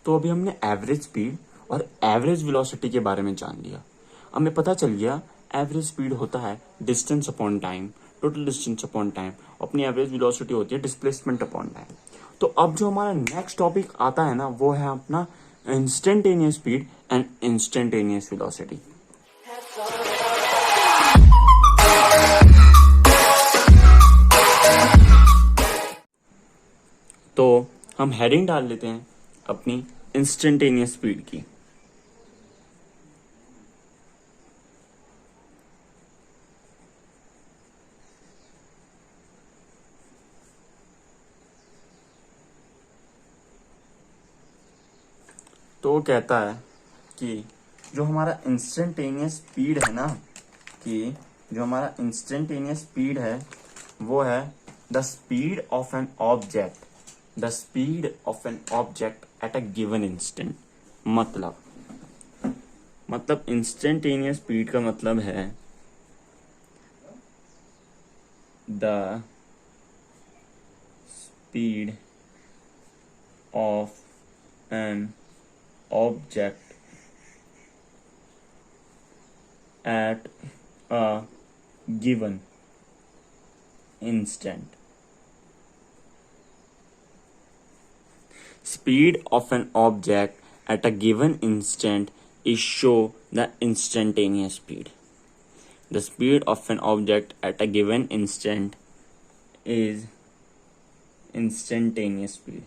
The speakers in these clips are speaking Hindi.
तो अभी हमने एवरेज स्पीड और एवरेज वेलोसिटी के बारे में जान लिया। हमें पता चल गया एवरेज स्पीड होता है distance upon time, total distance upon time. अपनी एवरेज वेलोसिटी होती है डिस्प्लेसमेंट अपॉन टाइम। तो अब जो हमारा नेक्स्ट टॉपिक आता है ना, वो है अपना instantaneous speed and instantaneous velocity. तो हम हेडिंग डाल लेते हैं अपनी इंस्टेंटेनियस स्पीड की। तो वो कहता है कि जो हमारा इंस्टेंटेनियस स्पीड है ना, कि जो हमारा इंस्टेंटेनियस स्पीड है वो है the speed of an object, the speed of an object at a given instant. मतलब इंस्टेंटेनियस स्पीड का मतलब है the speed of an object at a given instant. Speed of an object at a given instant is show the instantaneous speed. The speed of an object at a given instant is instantaneous speed.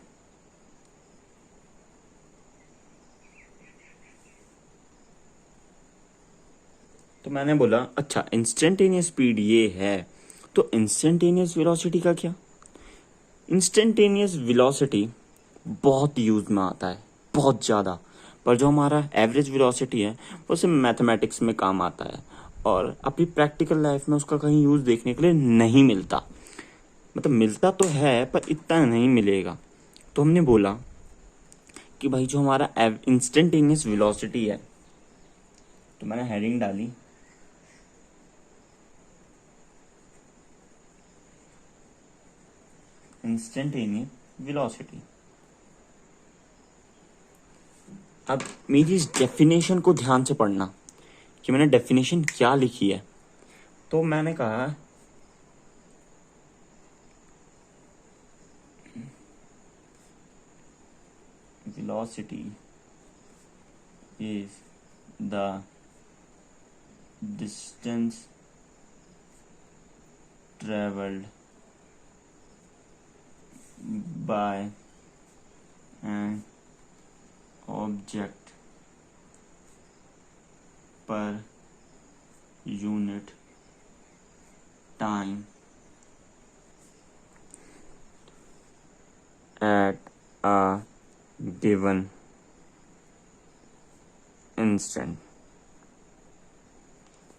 तो मैंने बोला अच्छा इंस्टेंटेनियस स्पीड ये है, तो इंस्टेंटेनियस वेलोसिटी का क्या? इंस्टेंटेनियस वेलोसिटी बहुत यूज में आता है, बहुत ज़्यादा। पर जो हमारा एवरेज वेलोसिटी है वो सिर्फ मैथमेटिक्स में काम आता है और अभी प्रैक्टिकल लाइफ में उसका कहीं यूज देखने के लिए नहीं मिलता। मतलब मिलता तो है पर इतना नहीं मिलेगा। तो हमने बोला कि भाई जो हमारा इंस्टेंटेनियस वेलोसिटी है, तो मैंने हेडिंग डाली इंस्टेंटेनियस वेलोसिटी। अब मेरी इस डेफिनेशन को ध्यान से पढ़ना कि मैंने डेफिनेशन क्या लिखी है। तो मैंने कहा velocity is the distance travelled by an object per unit time at a given instant।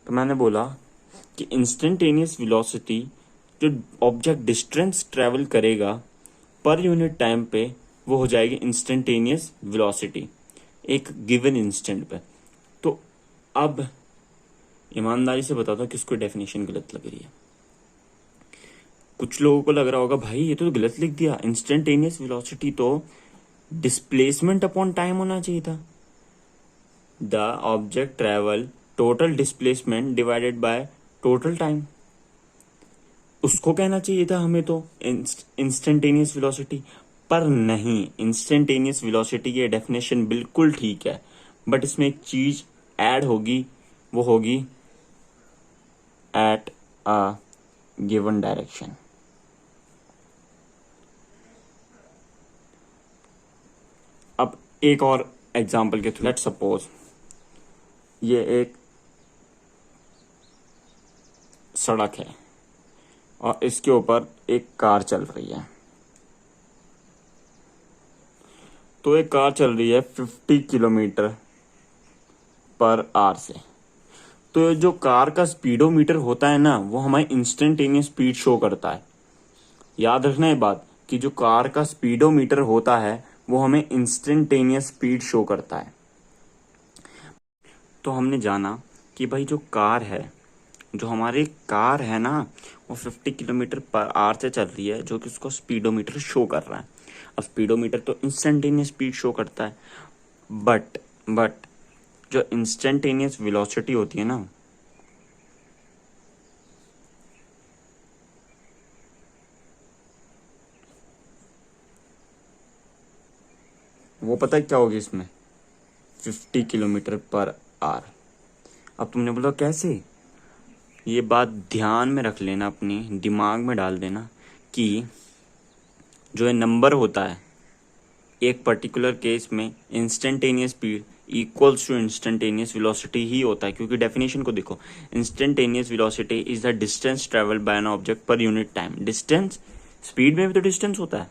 तो मैंने बोला कि इंस्टेंटेनियस वेलोसिटी जो ऑब्जेक्ट डिस्टेंस ट्रेवल करेगा पर यूनिट टाइम पे वो हो जाएगी इंस्टेंटेनियस वेलोसिटी एक गिवन इंस्टेंट पे। तो अब ईमानदारी से बताता हूँ किसको डेफिनेशन गलत लग रही है। कुछ लोगों को लग रहा होगा भाई ये तो गलत लिख दिया, इंस्टेंटेनियस वेलोसिटी तो डिस्प्लेसमेंट अपॉन टाइम होना चाहिए था। The object travel total displacement divided by total time, उसको कहना चाहिए था हमें तो इंस्टेंटेनियस वेलोसिटी। पर नहीं, इंस्टेंटेनियस वेलोसिटी की डेफिनेशन बिल्कुल ठीक है, बट इसमें एक चीज ऐड होगी, वो होगी एट अ गिवन डायरेक्शन। अब एक और एग्जांपल के थ्रू, लेट्स सपोज ये एक सड़क है और इसके ऊपर एक कार चल रही है। तो एक कार चल रही है 50 किलोमीटर पर आवर से। तो जो कार का स्पीडोमीटर होता है ना, वो हमारी इंस्टेंटेनियस स्पीड शो करता है। याद रखना ये बात कि जो कार का स्पीडोमीटर होता है वो हमें इंस्टेंटेनियस स्पीड शो करता है। तो हमने जाना कि भाई जो कार है, जो हमारी कार है ना, वो 50 किलोमीटर पर आवर से चल रही है, जो कि उसको स्पीडोमीटर शो कर रहा है। और स्पीडोमीटर तो इंस्टेंटेनियस स्पीड शो करता है। बट जो इंस्टेंटेनियस वेलोसिटी होती है ना, वो पता है क्या होगी इसमें, 50 किलोमीटर पर आवर। अब तुमने बोला कैसे, ये बात ध्यान में रख लेना, अपनी दिमाग में डाल देना कि जो ये नंबर होता है एक पर्टिकुलर केस में instantaneous speed equals to instantaneous velocity ही होता है, क्योंकि डेफिनेशन को देखो, instantaneous velocity is the distance travelled by an object per unit time. Distance, speed में भी तो डिस्टेंस होता है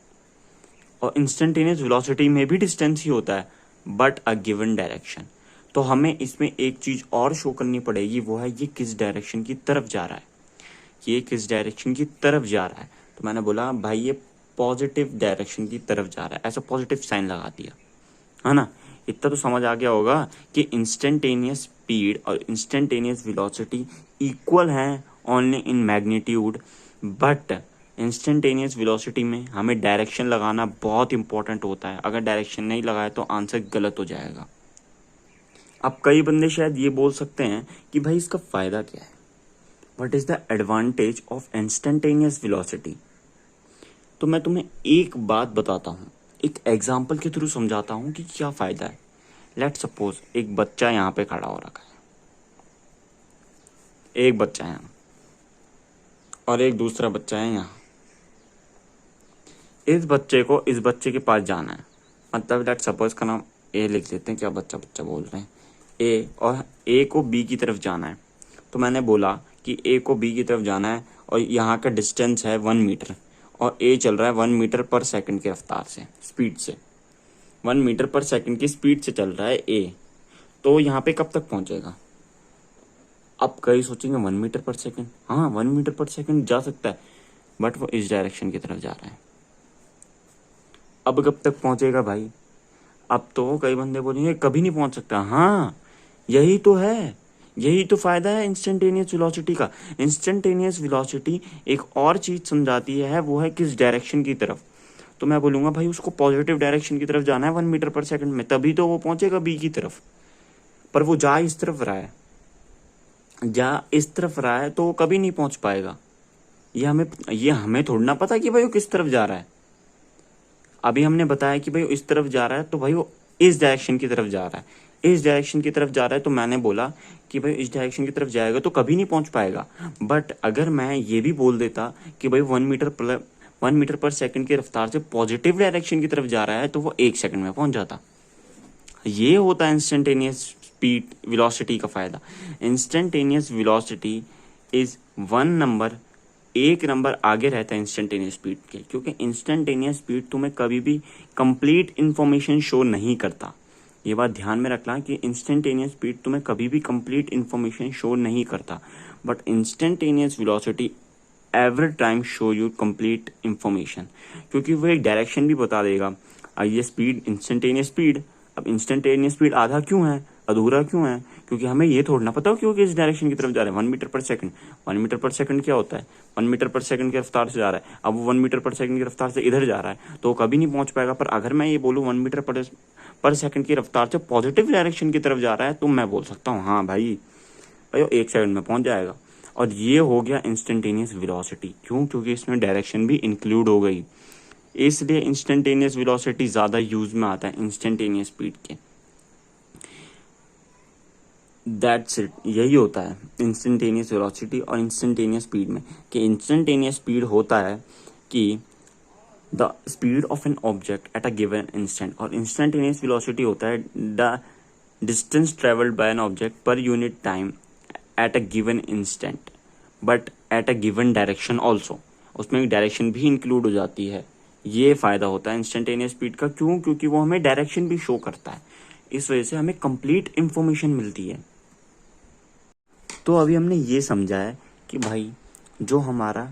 और इंस्टेंटेनियस वेलोसिटी में भी डिस्टेंस ही होता है, बट अ गिवन डायरेक्शन। तो हमें इसमें एक चीज और शो करनी पड़ेगी, वो है ये किस डायरेक्शन की तरफ जा रहा है, ये किस डायरेक्शन की तरफ जा रहा है। तो मैंने बोला भाई ये पॉजिटिव डायरेक्शन की तरफ जा रहा है, ऐसा पॉजिटिव साइन लगा दिया, है ना। इतना तो समझ आ गया होगा कि इंस्टेंटेनियस स्पीड और इंस्टेंटेनियस वेलोसिटी इक्वल हैं only in magnitude, but instantaneous velocity में हमें डायरेक्शन लगाना बहुत इंपॉर्टेंट होता है। अगर डायरेक्शन नहीं लगाए तो आंसर गलत हो जाएगा। अब कई बंदे शायद ये बोल सकते हैं कि भाई इसका फायदा क्या है, what is the advantage of instantaneous velocity. तो मैं तुम्हें एक बात बताता हूँ, एक एग्जाम्पल के थ्रू समझाता हूँ कि क्या फायदा है। लेट सपोज एक बच्चा यहाँ पे खड़ा हो रखा है, एक बच्चा है यहाँ और एक दूसरा बच्चा है यहाँ। इस बच्चे को इस बच्चे के पास जाना है, मतलब लेट सपोज का नाम ए लिख लेते हैं, क्या बच्चा बच्चा बोल रहे हैं, ए, और ए को बी की तरफ जाना है। तो मैंने बोला कि ए को बी की तरफ जाना है और यहाँ का डिस्टेंस है 1 मीटर और ए चल रहा है 1 मीटर पर सेकंड की रफ्तार से, स्पीड से 1 मीटर पर सेकंड की स्पीड से चल रहा है ए। तो यहाँ पे कब तक पहुंचेगा। अब कई सोचेंगे 1 मीटर पर सेकंड, हाँ 1 मीटर पर सेकंड जा सकता है, बट वो इस डायरेक्शन की तरफ जा रहा है। अब कब तक पहुंचेगा भाई। अब तो कई बंदे बोलेंगे कभी नहीं पहुंच सकता। हाँ यही तो है, यही तो फायदा है इंस्टेंटेनियस वेलोसिटी का। इंस्टेंटेनियस वेलोसिटी एक और चीज समझाती है, वो है किस डायरेक्शन की तरफ। तो मैं बोलूंगा भाई उसको पॉजिटिव डायरेक्शन की तरफ जाना है 1 मीटर पर सेकंड में, तभी तो वो पहुंचेगा बी की तरफ। पर वो जा इस तरफ रहा है, जा इस तरफ रहा है, तो वो कभी नहीं पहुंच पाएगा। ये हमें थोड़ा ना पता कि भाई वो किस तरफ जा रहा है। अभी हमने बताया कि भाई वो इस तरफ जा रहा है, तो भाई वो इस डायरेक्शन की तरफ जा रहा है, इस डायरेक्शन की तरफ जा रहा है। तो मैंने बोला कि भाई इस डायरेक्शन की तरफ जाएगा तो कभी नहीं पहुंच पाएगा। बट अगर मैं ये भी बोल देता कि भाई 1 मीटर पर सेकंड की रफ्तार से पॉजिटिव डायरेक्शन की तरफ जा रहा है, तो वो 1 सेकंड में पहुंच जाता। ये होता है इंस्टेंटेनियस स्पीड वेलोसिटी का फायदा। इंस्टेंटेनियस वेलोसिटी इज एक नंबर आगे रहता है इंस्टेंटेनियस स्पीड के, क्योंकि इंस्टेंटेनियस स्पीड तुम्हें कभी भी कंप्लीट इंफॉर्मेशन शो नहीं करता। ये बात ध्यान में रखना कि इंस्टेंटेनियस स्पीड तुम्हें कभी भी कंप्लीट इंफॉर्मेशन शो नहीं करता, but instantaneous velocity every time show you complete information, क्योंकि वो एक डायरेक्शन भी बता देगा। ये स्पीड इंस्टेंटेनियस स्पीड, अब इंस्टेंटेनियस स्पीड आधा क्यों है, अधूरा क्यों है, क्योंकि हमें ये थोड़ा ना पता हो क्योंकि इस डायरेक्शन की तरफ जा रहा है 1 मीटर पर सेकंड। 1 मीटर पर सेकंड क्या होता है, 1 मीटर पर सेकंड की रफ्तार से जा रहा है। अब वो 1 मीटर पर सेकंड की रफ्तार से इधर जा रहा है, तो कभी नहीं पहुंच पाएगा। पर अगर मैं ये बोलूँ 1 मीटर पर सेकंड की रफ्तार से पॉजिटिव डायरेक्शन की तरफ जा रहा है, तो मैं बोल सकता हूँ हाँ भाई भाई 1 सेकंड में पहुंच जाएगा। और ये हो गया इंस्टेंटेनियस वेलोसिटी। क्यों, क्योंकि इसमें डायरेक्शन भी इंक्लूड हो गई, इसलिए इंस्टेंटेनियस वेलोसिटी ज्यादा यूज में आता है इंस्टेंटेनियस स्पीड के। दैट्स इट, यही होता है इंस्टेंटेनियस वेलोसिटी और इंस्टेंटेनियस स्पीड में, कि इंस्टेंटेनियस स्पीड होता है कि the speed of an object at a given instant, और इंस्टेंटेनियस वेलोसिटी होता है the distance travelled by an object per unit time at a given instant, but at a given direction also. उसमें एक डायरेक्शन भी इंक्लूड हो जाती है। ये फायदा होता है इंस्टेंटेनियस स्पीड का। क्यों, क्योंकि वो हमें डायरेक्शन भी शो करता है, इस वजह से हमें कंप्लीट इंफॉर्मेशन मिलती है। तो अभी हमने ये समझा है कि भाई जो हमारा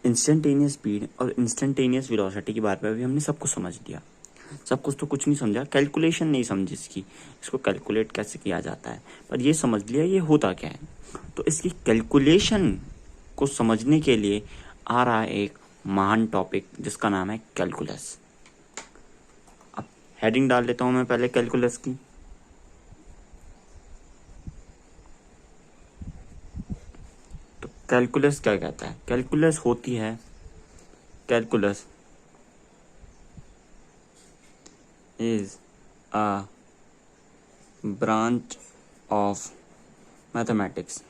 इंस्टेंटेनियस स्पीड और इंस्टेंटेनियस वेलोसिटी के बारे में अभी हमने सब कुछ समझ लिया। सब कुछ तो कुछ नहीं समझा, कैलकुलेशन नहीं समझी इसको कैलकुलेट कैसे किया जाता है, पर ये समझ लिया ये होता क्या है। तो इसकी कैलकुलेशन को समझने के लिए आ रहा है एक महान टॉपिक जिसका नाम है कैलकुलस। हेडिंग डाल लेता हूं मैं पहले कैलकुलस की। तो कैलकुलस क्या कहता है? कैलकुलस होती है, calculus is a branch of mathematics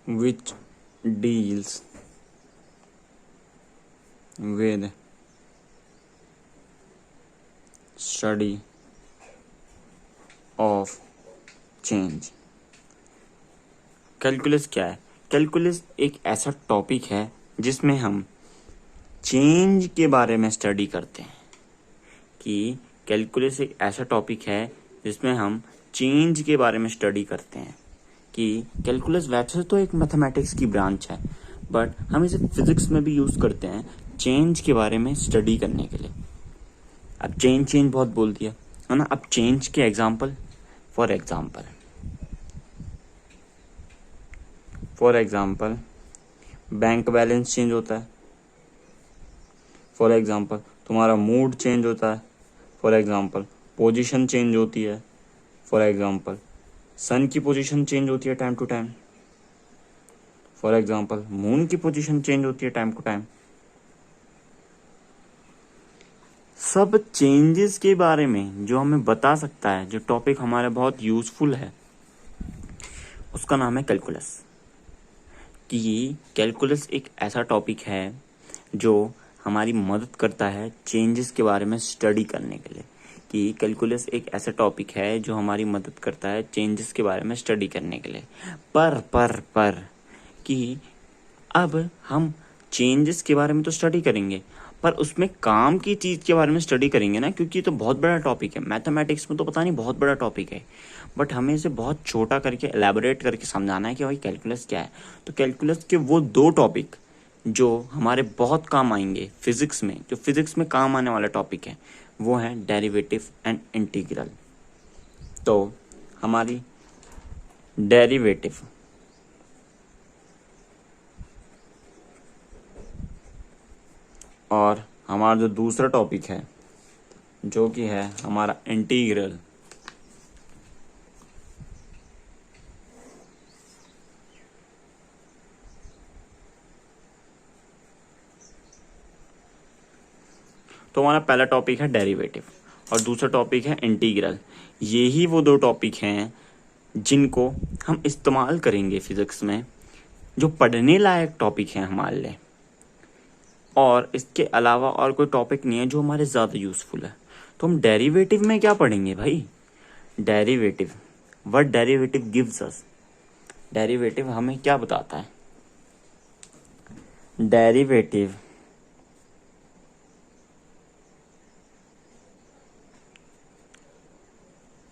which deals with study of change। Calculus क्या है? कैलकुलस एक ऐसा टॉपिक है जिसमें हम चेंज के बारे में स्टडी करते हैं। कि कैलकुलस एक ऐसा टॉपिक है जिसमें हम चेंज के बारे में स्टडी करते हैं। कि कैलकुलस वैसे तो एक मैथमेटिक्स की ब्रांच है, बट हम इसे फिजिक्स में भी यूज करते हैं चेंज के बारे में स्टडी करने के लिए। अब चेंज चेंज बहुत बोल दिया है ना। अब चेंज के example, for example bank balance change होता है। फॉर एग्जाम्पल तुम्हारा मूड चेंज होता है। फॉर एग्जाम्पल पोजीशन चेंज होती है। फॉर एग्जाम्पल सन की पोजीशन चेंज होती है time to time. For example moon की पोजीशन चेंज होती है टाइम टू टाइम। सब चेंजेस के बारे में जो हमें बता सकता है, जो टॉपिक हमारा बहुत यूजफुल है, उसका नाम है कैलकुलस। कि कैलकुलस एक ऐसा टॉपिक है जो हमारी मदद करता है चेंजेस के बारे में स्टडी करने के लिए। कि कैलकुलस एक ऐसा टॉपिक है जो हमारी मदद करता है चेंजेस के बारे में स्टडी करने के लिए। पर कि अब हम चेंजेस के बारे में तो स्टडी करेंगे, पर उसमें काम की चीज के बारे में स्टडी करेंगे ना, क्योंकि ये तो बहुत बड़ा टॉपिक है। मैथमेटिक्स में तो पता नहीं बहुत बड़ा टॉपिक है, बट हमें इसे बहुत छोटा करके एलैबोरेट करके समझाना है कि भाई कैलकुलस क्या है। तो कैलकुलस के वो दो टॉपिक जो हमारे बहुत काम आएंगे फिजिक्स में, जो फिजिक्स में काम आने वाला टॉपिक है, वो है डेरिवेटिव एंड इंटीग्रल। तो हमारी डेरिवेटिव और हमारा जो दूसरा टॉपिक है जो कि है हमारा इंटीग्रल, तो हमारा पहला टॉपिक है डेरिवेटिव और दूसरा टॉपिक है इंटीग्रल। यही वो दो टॉपिक हैं जिनको हम इस्तेमाल करेंगे फिजिक्स में, जो पढ़ने लायक टॉपिक हैं हमारे लिए। और इसके अलावा और कोई टॉपिक नहीं है जो हमारे ज़्यादा यूजफुल है। तो हम डेरिवेटिव में क्या पढ़ेंगे भाई? Derivative, what derivative gives us. Derivative हमें क्या बताता है? Derivative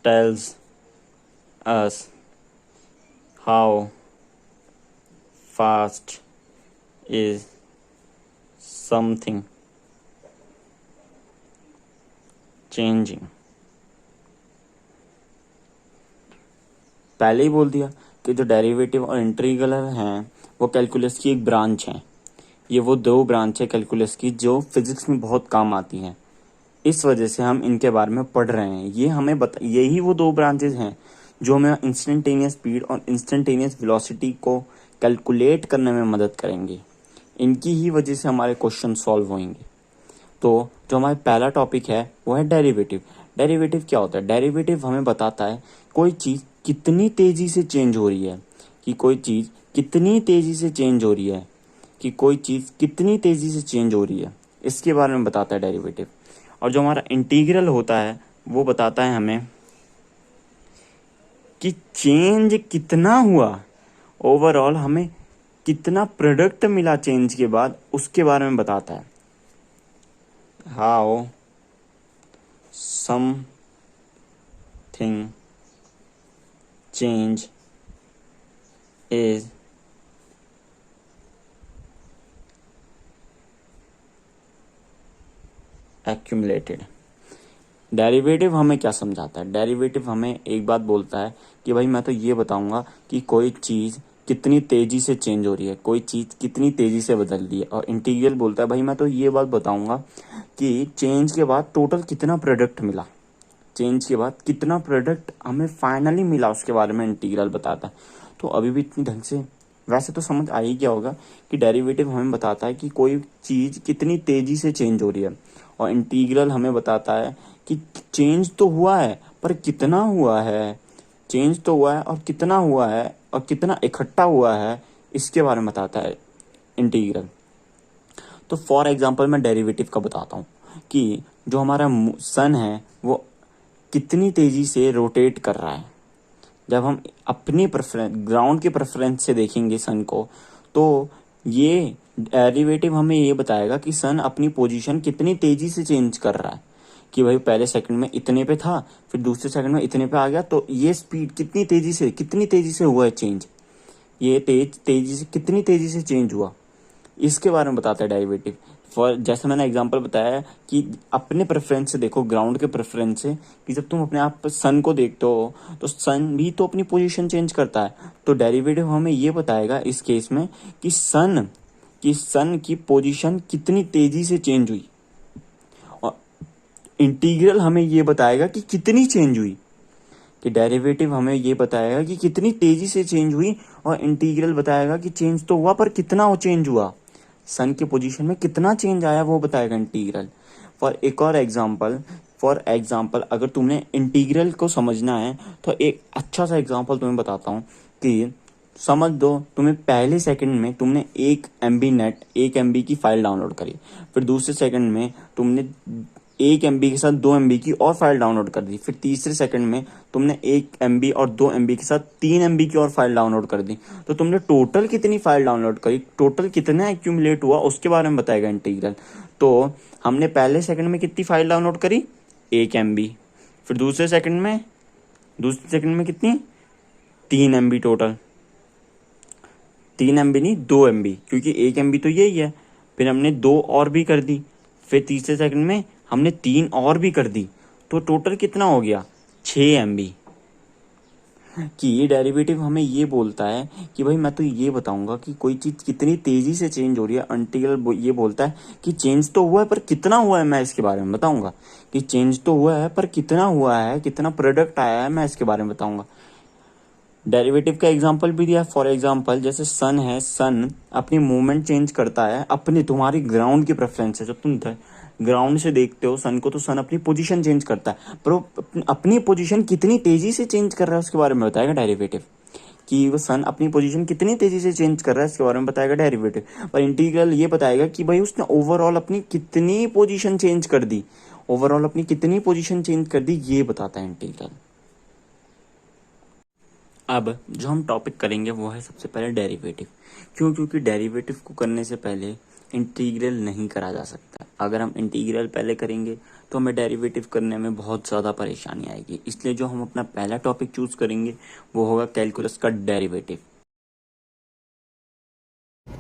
tells us how fast is something changing। पहले ही बोल दिया कि जो डेरिवेटिव और इंटीग्रल हैं वो कैलकुलस की एक ब्रांच है। ये वो दो ब्रांच है कैलकुलस की जो फिजिक्स में बहुत काम आती हैं। इस वजह से हम इनके बारे में पढ़ रहे हैं। ये हमें यही वो दो ब्रांचेस हैं जो हमें इंस्टेंटेनियस स्पीड और इंस्टेंटेनियस वेलोसिटी को कैलकुलेट करने में मदद करेंगे। इनकी ही वजह से हमारे क्वेश्चन सॉल्व होंगे। तो जो हमारा पहला टॉपिक है वो है डेरिवेटिव। डेरिवेटिव क्या होता है? डेरिवेटिव हमें बताता है कोई चीज़ कितनी तेज़ी से चेंज हो रही है, कि कोई चीज़ कितनी तेज़ी से चेंज हो रही है, कि कोई चीज़ कितनी तेज़ी से चेंज हो रही है, इसके बारे में बताता है डेरिवेटिव। और जो हमारा इंटीग्रल होता है वो बताता है हमें कि चेंज कितना हुआ, ओवरऑल हमें कितना प्रोडक्ट मिला चेंज के बाद, उसके बारे में बताता है। How something change is accumulated. Derivative हमें क्या समझाता है? डेरिवेटिव हमें एक बात बोलता है कि भाई मैं तो ये बताऊंगा कि कोई चीज़ कितनी तेजी से चेंज हो रही है, कोई चीज कितनी तेजी से बदल रही है। और इंटीग्रल बोलता है भाई मैं तो ये बात बताऊंगा कि चेंज के बाद टोटल कितना प्रोडक्ट मिला, चेंज के बाद कितना प्रोडक्ट हमें फाइनली मिला, उसके बारे में इंटीग्रल बताता है। तो अभी भी इतनी ढंग से वैसे तो समझ आ ही गया होगा कि डेरिवेटिव हमें बताता है कि कोई चीज कितनी तेजी से चेंज हो रही है, और इंटीग्रल हमें बताता है कि चेंज तो हुआ है पर कितना हुआ है, चेंज तो हुआ है और कितना हुआ है और कितना इकट्ठा हुआ है, इसके बारे में बताता है इंटीग्रल। तो फॉर एग्जांपल मैं डेरिवेटिव का बताता हूँ कि जो हमारा सन है वो कितनी तेजी से रोटेट कर रहा है। जब हम अपनी प्रेफरेंस ग्राउंड के प्रेफरेंस से देखेंगे सन को, तो ये डेरिवेटिव हमें ये बताएगा कि सन अपनी पोजीशन कितनी तेजी से चेंज कर रहा है, कि भाई पहले सेकंड में इतने पे था, फिर दूसरे सेकंड में इतने पे आ गया, तो ये स्पीड कितनी तेजी से हुआ है चेंज, ये तेजी से कितनी तेजी से चेंज हुआ, इसके बारे में बताता है डेरिवेटिव। फॉर जैसे मैंने एग्जांपल बताया कि अपने प्रेफरेंस से देखो, ग्राउंड के प्रेफरेंस से, कि जब तुम अपने आप सन को देखते हो तो सन भी तो अपनी पोजीशन चेंज करता है। तो डेरिवेटिव हमें ये बताएगा इस केस में कि सन की पोजीशन कितनी तेजी से चेंज हुई, और इंटीग्रल हमें ये बताएगा कि कितनी चेंज हुई, कि डेरिवेटिव हमें ये बताएगा कि कितनी तेजी से चेंज हुई, और इंटीग्रल बताएगा कि चेंज तो हुआ पर कितना वो चेंज हुआ, सन के पोजीशन में कितना चेंज आया वो बताएगा इंटीग्रल। फॉर एग्जांपल अगर तुमने इंटीग्रल को समझना है तो एक अच्छा सा एग्जांपल तुम्हें बताता हूँ कि समझ दो तुम्हें पहले सेकंड में तुमने 1 MB की फाइल डाउनलोड करी, फिर दूसरे सेकंड में तुमने 1 MB के साथ 2 MB की और फाइल डाउनलोड कर दी, फिर तीसरे सेकंड में तुमने 1 MB और 2 MB के साथ 3 MB की और फाइल डाउनलोड कर दी। तो तुमने टोटल कितनी फाइल डाउनलोड करी, टोटल कितना एक्यूमुलेट हुआ, उसके बारे में बताएगा इंटीग्रल। तो हमने पहले सेकंड में कितनी फाइल डाउनलोड करी, 1 MB, फिर दूसरे सेकंड में कितनी, 3 MB टोटल, 3 MB नहीं 2 MB, क्योंकि 1 MB तो यही है, फिर हमने 2 और भी कर दी, फिर तीसरे सेकंड में हमने 3 और भी कर दी, तो टोटल कितना हो गया, 6 MB। कि ये डेरिवेटिव हमें ये बोलता है कि भाई मैं तो ये बताऊंगा कि कोई चीज कितनी तेजी से चेंज हो रही है, इंटीग्रल ये बोलता है कि चेंज तो हुआ है पर कितना हुआ है, मैं इसके बारे में बताऊंगा कि चेंज तो हुआ है पर कितना हुआ है, कितना प्रोडक्ट आया है, मैं इसके बारे में बताऊंगा। डेरिवेटिव का एग्जांपल भी दिया, फॉर एग्जांपल जैसे सन है, सन अपनी मूवमेंट चेंज करता है अपनी तुम्हारी ग्राउंड की प्रेफरेंस है, जब तुम ग्राउंड से देखते हो सन को तो सन अपनी पोजीशन चेंज करता है, पर वो अपनी पोजीशन कितनी तेजी से चेंज कर रहा है उसके बारे में बताएगा डेरिवेटिव, कि वो सन अपनी पोजीशन कितनी तेजी से चेंज कर रहा है इसके बारे में बताएगा डेरिवेटिव। पर इंटीग्रल ये बताएगा कि भाई उसने ओवरऑल अपनी कितनी पोजीशन चेंज कर दी, ओवरऑल अपनी कितनी पोजीशन चेंज कर दी, ये बताता है इंटीग्रल। अब जो हम टॉपिक करेंगे वो है सबसे पहले डेरिवेटिव। क्यों? क्योंकि डेरिवेटिव को करने से पहले इंटीग्रल नहीं करा जा सकता। अगर हम इंटीग्रल पहले करेंगे तो हमें डेरिवेटिव करने में बहुत ज़्यादा परेशानी आएगी, इसलिए जो हम अपना पहला टॉपिक चूज करेंगे वो होगा कैलकुलस का डेरिवेटिव।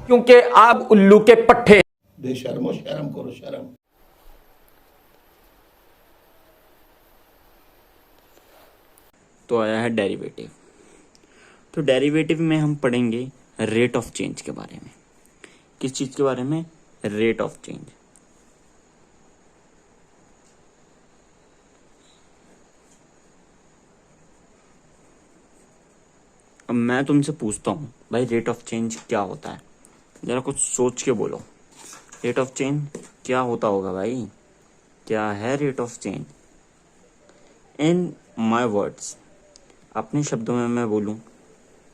क्योंकि आप उल्लू के पट्टे। बेशर्मो, शर्म करो शर्म। तो आया है डेरिवेटिव। तो डेरिवेटिव में हम पढ़ेंगे रेट ऑफ चेंज के बारे में। किस चीज के बारे में? Rate of change. अब मैं तुमसे पूछता हूं भाई रेट ऑफ चेंज क्या होता है, जरा कुछ सोच के बोलो। रेट ऑफ चेंज क्या होता होगा भाई? क्या है rate of change? In my words, अपने शब्दों में मैं बोलूं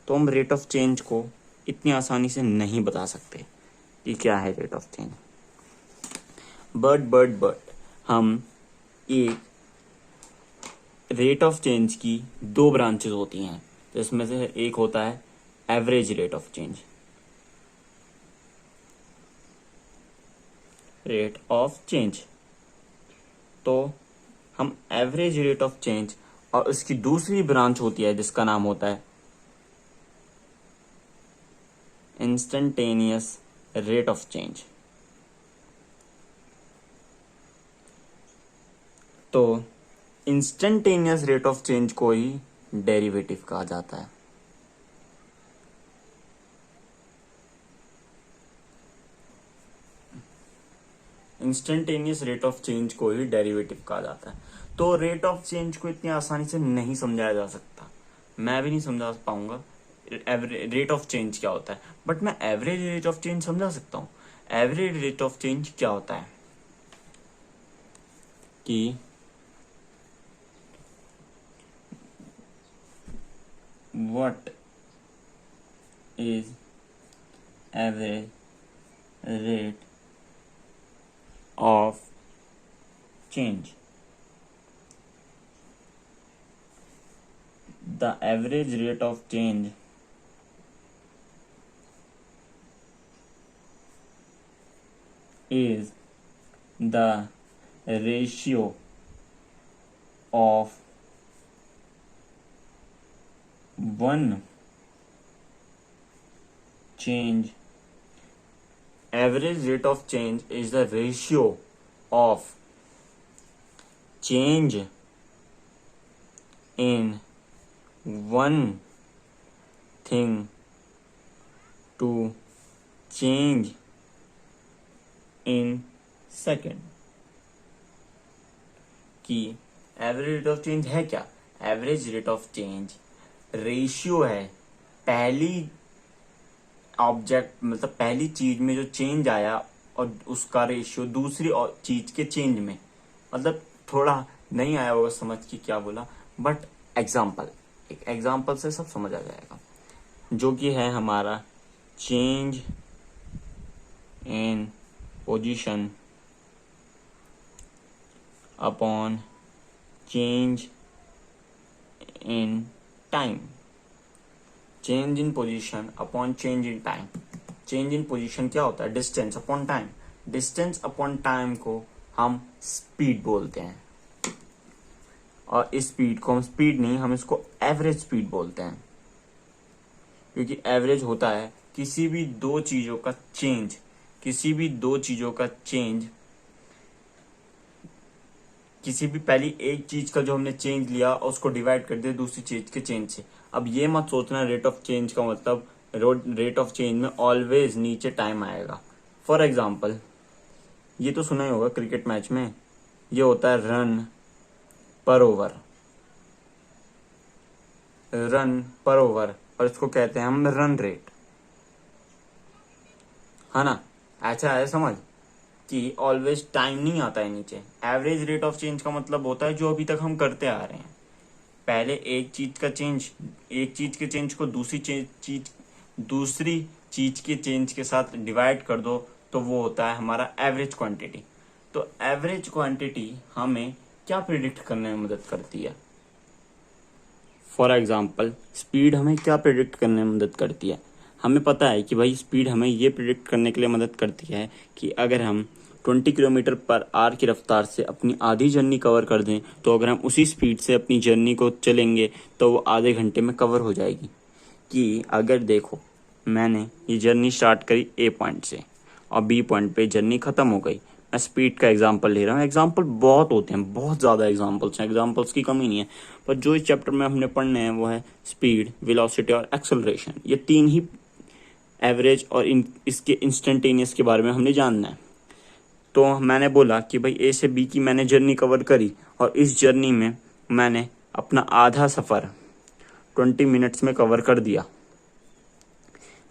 तो हम रेट ऑफ चेंज को इतनी आसानी से नहीं बता सकते कि क्या है रेट ऑफ चेंज। बट हम एक रेट ऑफ चेंज की 2 ब्रांचेस होती हैं, जिसमें से एक होता है average rate of change. Rate of change, तो हम एवरेज रेट ऑफ चेंज, और उसकी दूसरी ब्रांच होती है जिसका नाम होता है इंस्टेंटेनियस रेट ऑफ चेंज। तो इंस्टेंटेनियस रेट ऑफ चेंज को ही डेरिवेटिव कहा जाता है। इंस्टेंटेनियस रेट ऑफ चेंज को ही डेरिवेटिव कहा जाता है। तो रेट ऑफ चेंज को इतनी आसानी से नहीं समझाया जा सकता, मैं भी नहीं समझा पाऊंगा रेट ऑफ चेंज क्या होता है, बट मैं एवरेज रेट ऑफ चेंज समझा सकता हूँ। एवरेज रेट ऑफ चेंज क्या होता है कि what is average rate of change? The average rate of change is the ratio of one change. Average rate of change is the ratio of change in one thing to change in second. कि एवरेज रेट ऑफ चेंज है क्या? Average rate of change ratio है पहली ऑब्जेक्ट मतलब पहली चीज में जो चेंज आया और उसका रेशियो दूसरी चीज के चेंज में, मतलब थोड़ा नहीं आया होगा समझ कि क्या बोला, बट एक एग्जाम्पल से सब समझ आ जाएगा, जो कि है हमारा change in position upon change in time. Change in position upon change in time. Change in position क्या होता है? Distance upon time. Distance upon time को हम स्पीड बोलते हैं, और इस स्पीड को हम स्पीड नहीं, हम इसको एवरेज स्पीड बोलते हैं, क्योंकि एवरेज होता है किसी भी दो चीजों का चेंज, किसी भी पहली एक चीज का जो हमने चेंज लिया और उसको डिवाइड कर दिया दूसरी चीज के चेंज से। अब ये मत सोचना रेट ऑफ चेंज का मतलब रेट ऑफ चेंज में ऑलवेज नीचे टाइम आएगा। फॉर एग्जाम्पल, ये तो सुना ही होगा क्रिकेट मैच में, ये होता है रन पर ओवर, और इसको कहते हैं हम रन रेट, है ना? ऐसा है समझ कि ऑलवेज टाइम नहीं आता है नीचे। एवरेज रेट ऑफ चेंज का मतलब होता है जो अभी तक हम करते आ रहे हैं, पहले एक चीज के चेंज को दूसरी चीज के चेंज के साथ डिवाइड कर दो, तो वो होता है हमारा एवरेज क्वांटिटी। तो एवरेज क्वांटिटी हमें क्या प्रिडिक्ट करने में मदद करती है? फॉर एग्जाम्पल, स्पीड हमें क्या प्रिडिक्ट करने में मदद करती है? हमें पता है कि भाई स्पीड हमें ये प्रिडिक्ट करने के लिए मदद करती है कि अगर हम 20 किलोमीटर पर आवर की रफ्तार से अपनी आधी जर्नी कवर कर दें, तो अगर हम उसी स्पीड से अपनी जर्नी को चलेंगे तो वो आधे घंटे में कवर हो जाएगी। कि अगर देखो मैंने ये जर्नी स्टार्ट करी ए पॉइंट से और बी पॉइंट पे जर्नी खत्म हो गई, मैं स्पीड का एग्जांपल ले रहा हूँ। एग्जांपल बहुत होते हैं, बहुत ज़्यादा एग्जांपल्स हैं, एग्जांपल्स की कमी नहीं है, पर जो इस चैप्टर में हमने पढ़ने हैं वो है स्पीड, वेलोसिटी और एक्सेलरेशन। ये तीन ही एवरेज और इसके इंस्टेंटेनियस के बारे में हमने जानना है। तो मैंने बोला कि भाई ए से बी की मैंने जर्नी कवर करी और इस जर्नी में मैंने अपना आधा सफ़र 20 मिनट्स में कवर कर दिया,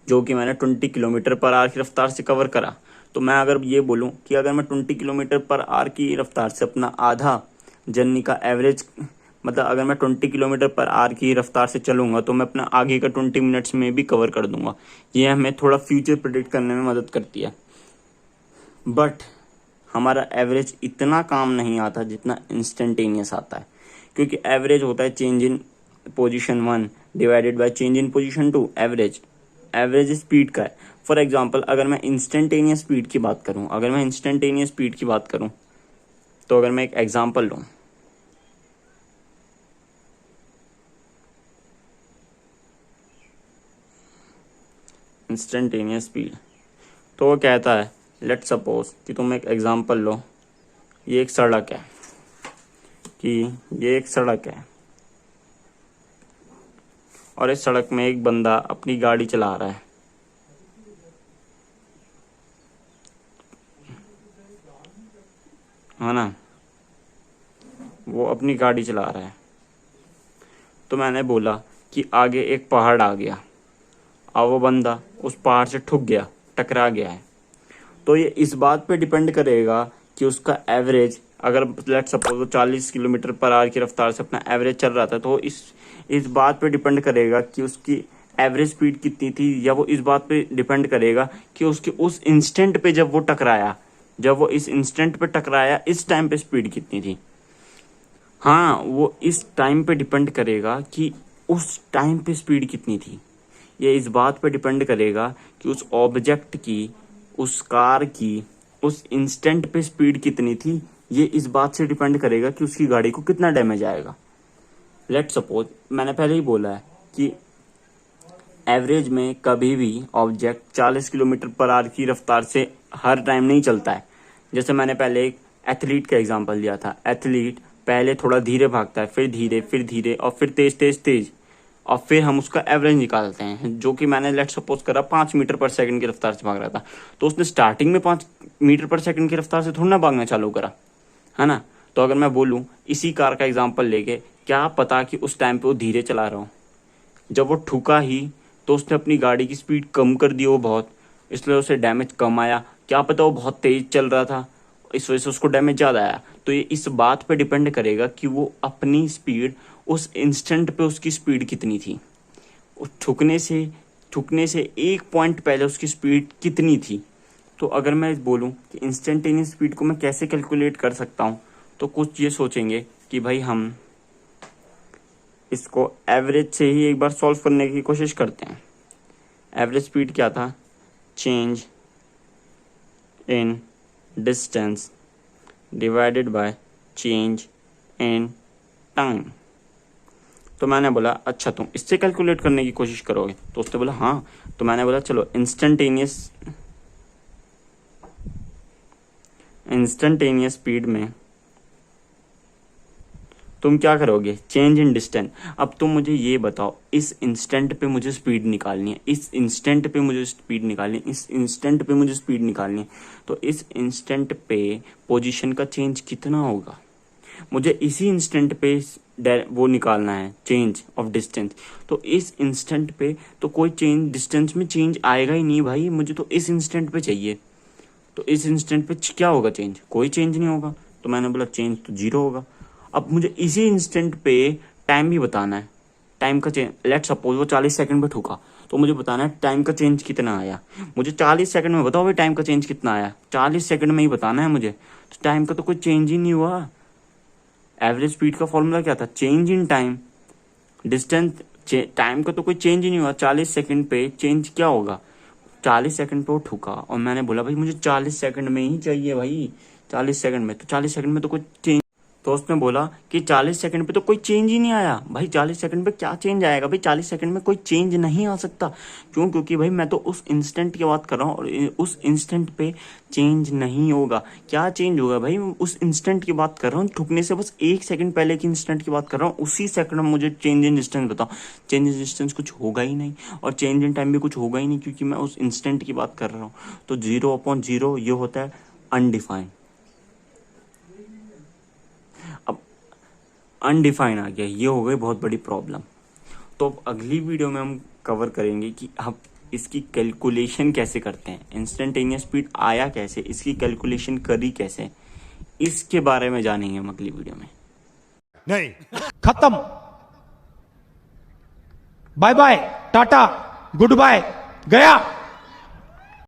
जो कि मैंने 20 किलोमीटर पर आवर की रफ्तार से कवर करा। तो मैं अगर ये बोलूं कि अगर मैं 20 किलोमीटर पर आवर की रफ्तार से अपना आधा जर्नी का एवरेज, मतलब अगर मैं 20 किलोमीटर पर आवर की रफ्तार से चलूंगा तो मैं अपना आगे का 20 मिनट्स में भी कवर कर दूंगा। ये हमें थोड़ा फ्यूचर प्रेडिक्ट करने में मदद करती है, बट हमारा एवरेज इतना काम नहीं आता जितना इंस्टेंटेनियस आता है, क्योंकि एवरेज होता है change in position 1 divided by change in position 2। Average speed का है। फॉर एग्जांपल, अगर मैं इंस्टेंटेनियस स्पीड की बात करूं, तो अगर मैं एक एग्जांपल लूं, इंस्टेंटेनियस स्पीड, तो वो कहता है लेट सपोज कि तुम एक एग्जांपल लो, ये एक सड़क है और इस सड़क में एक बंदा अपनी गाड़ी चला रहा है। है ना, वो अपनी गाड़ी चला रहा है। तो मैंने बोला कि आगे एक पहाड़ आ गया, अब वो बंदा उस पहाड़ से ठुक गया, टकरा गया है। तो ये इस बात पे डिपेंड करेगा कि उसका एवरेज, अगर लेट्स सपोज वो 40 किलोमीटर पर आवर की रफ्तार से अपना एवरेज चल रहा था, तो इस बात पे डिपेंड करेगा कि उसकी एवरेज स्पीड कितनी थी, या वो इस बात पे डिपेंड करेगा कि उसके उस इंस्टेंट पे जब वो इस इंस्टेंट पे टकराया, इस टाइम पे स्पीड कितनी थी। हाँ, वो इस टाइम पे डिपेंड करेगा कि उस टाइम पे स्पीड कितनी थी। ये इस बात पे डिपेंड करेगा कि उस ऑब्जेक्ट की, उस कार की उस इंस्टेंट पे स्पीड कितनी थी। ये इस बात से डिपेंड करेगा कि उसकी गाड़ी को कितना डैमेज आएगा। लेट्स सपोज, मैंने पहले ही बोला है कि एवरेज में कभी भी ऑब्जेक्ट 40 किलोमीटर पर आवर की रफ्तार से हर टाइम नहीं चलता है। जैसे मैंने पहले एक एथलीट का एग्जांपल दिया था। एथलीट पहले थोड़ा धीरे भागता है, फिर धीरे और फिर तेज, और फिर हम उसका एवरेज निकालते हैं, जो कि मैंने लेट्स सपोज करा 5 मीटर पर सेकंड की रफ्तार से भाग रहा था। तो उसने स्टार्टिंग में 5 मीटर पर सेकंड की रफ्तार से थोड़ा ना भागना चालू करा, है ना। तो अगर मैं बोलूं इसी कार का एग्जांपल लेके, क्या पता कि उस टाइम पे वो धीरे चला रहा हो, जब वो ठुका ही तो उसने अपनी गाड़ी की स्पीड कम कर दी हो बहुत, इसलिए उसे डैमेज कम आया। क्या पता वो बहुत तेज चल रहा था, इस वजह से उसको डैमेज ज़्यादा आया। तो ये इस बात पे डिपेंड करेगा कि वो अपनी स्पीड, उस इंस्टेंट पे उसकी स्पीड कितनी थी, उस ठुकने से एक पॉइंट पहले उसकी स्पीड कितनी थी। तो अगर मैं बोलूं कि इंस्टेंटेनियस स्पीड को मैं कैसे कैलकुलेट कर सकता हूं, तो कुछ ये सोचेंगे कि भाई हम इसको एवरेज से ही एक बार सॉल्व करने की कोशिश करते हैं। एवरेज स्पीड क्या था, change in distance divided by change in time. तो मैंने बोला अच्छा तुम इससे कैलकुलेट करने की कोशिश करोगे, तो उसने बोला हाँ। तो मैंने बोला चलो इंस्टेंटेनियस स्पीड में तुम क्या करोगे, चेंज इन डिस्टेंस। अब तुम मुझे ये बताओ, इस इंस्टेंट पे मुझे स्पीड निकालनी है, इस इंस्टेंट पे मुझे स्पीड निकालनी है, तो इस इंस्टेंट पे पोजीशन का चेंज कितना होगा। मुझे इसी इंस्टेंट पे वो निकालना है, चेंज ऑफ डिस्टेंस। तो इस इंस्टेंट पे तो कोई चेंज, डिस्टेंस में चेंज आएगा ही नहीं भाई, मुझे तो इस इंस्टेंट पे चाहिए। तो इस इंस्टेंट पे क्या होगा, चेंज, कोई चेंज नहीं होगा। तो मैंने बोला चेंज तो 0 होगा। अब मुझे इसी इंस्टेंट पे टाइम भी बताना है, टाइम का चेंज। लेट सपोज वो 40 सेकंड पे ठुका, तो मुझे बताना है टाइम का चेंज कितना आया। मुझे 40 सेकंड में बताओ भाई टाइम का चेंज कितना आया, 40 सेकंड में ही बताना है मुझे। तो टाइम का तो कोई चेंज ही नहीं हुआ। एवरेज स्पीड का फॉर्मूला क्या था, change in time. Distance, time का तो कोई चेंज ही नहीं हुआ। 40 सेकंड पे चेंज क्या होगा, 40 सेकंड पे वो ठुका, और मैंने बोला भाई मुझे 40 सेकंड में ही चाहिए भाई, 40 सेकंड में। तो 40 सेकंड में तो कोई चेंज, तो उसने बोला कि 40 सेकंड पे तो कोई चेंज ही नहीं आया। भाई 40 सेकंड पे क्या चेंज आएगा, भाई 40 सेकंड में कोई चेंज नहीं आ सकता। क्यों, क्योंकि भाई मैं तो उस इंस्टेंट की बात कर रहा हूँ, और उस इंस्टेंट पे चेंज नहीं होगा। क्या चेंज होगा भाई, मैं उस इंस्टेंट की बात कर रहा हूँ, ठुकने से बस 1 सेकंड पहले की इंस्टेंट की बात कर रहा हूँ। उसी सेकंड में मुझे चेंज इन डिस्टेंस बताओ। चेंज इन डिस्टेंस कुछ होगा ही नहीं, और चेंज इन टाइम भी कुछ होगा ही नहीं, क्योंकि मैं उस इंस्टेंट की बात कर रहा हूँ। तो 0/0 ये होता है अनडिफाइंड। अब अनडिफाइन आ गया, ये हो गई बहुत बड़ी प्रॉब्लम। तो अब अगली वीडियो में हम कवर करेंगे कि आप इसकी कैलकुलेशन कैसे करते हैं, इंस्टेंटेनियस स्पीड आया कैसे, इसकी कैलकुलेशन करी कैसे, इसके बारे में जानेंगे हम अगली वीडियो में। नहीं, खत्म, bye bye, tata, goodbye, गया।